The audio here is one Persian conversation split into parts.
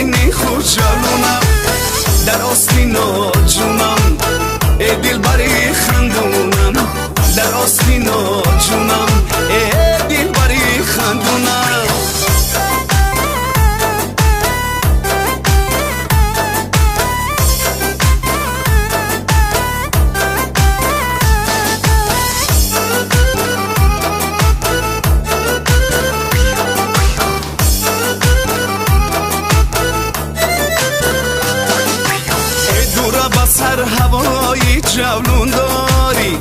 آستینی خوشالونم در آستینا جونم ای دلبری خندونم در آستینا جونم ای دلبری خندونم سر هوایی جولون داری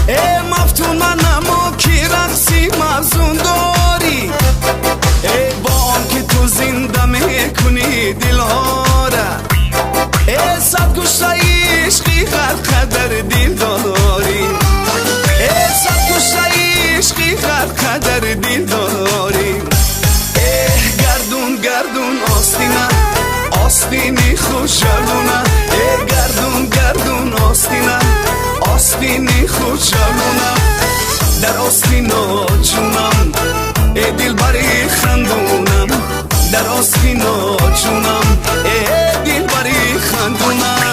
ای مفتون منم و کی رقصی مفزون داری ای با آن که تو زنده میکنی دلاره ای صد کشته عشقی هر قدر دل داری ای صد کشته عشقی هر قدر دل داری ای گردون گردون آستینه آستینی خوشالونه ای گردون گردون آستینه آستینی خوشالونه در آستینا جونم ای دلبری خندونم در آستینا جونم ای دلبری خندونم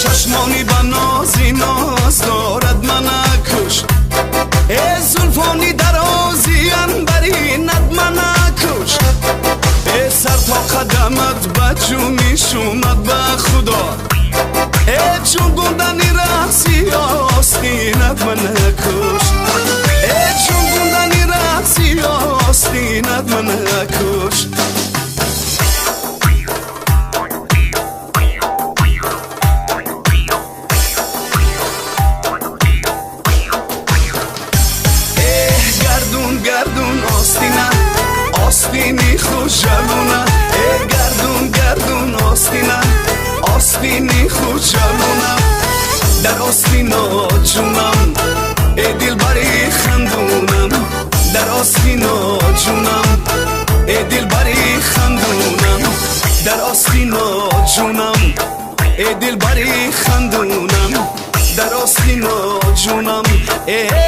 چشمانی با نازی ناز دارد من کش ای زلفانی درازی انبری ند من کش ای سر تا قدمت بجو میشومد به خدا ای چون گندنی رقصی آستینت من کش ای چون گندنی رقصی آستینت من کش گردون آستینه آستینی خوشالونه ای گردون گردون آستینه آستینی خوشالونه در آستینا جونم ای دلبری خندونم در آستینا جونم ای دلبری خندونم در آستینا جونم ای دلبری خندونم در آستینا جونم ای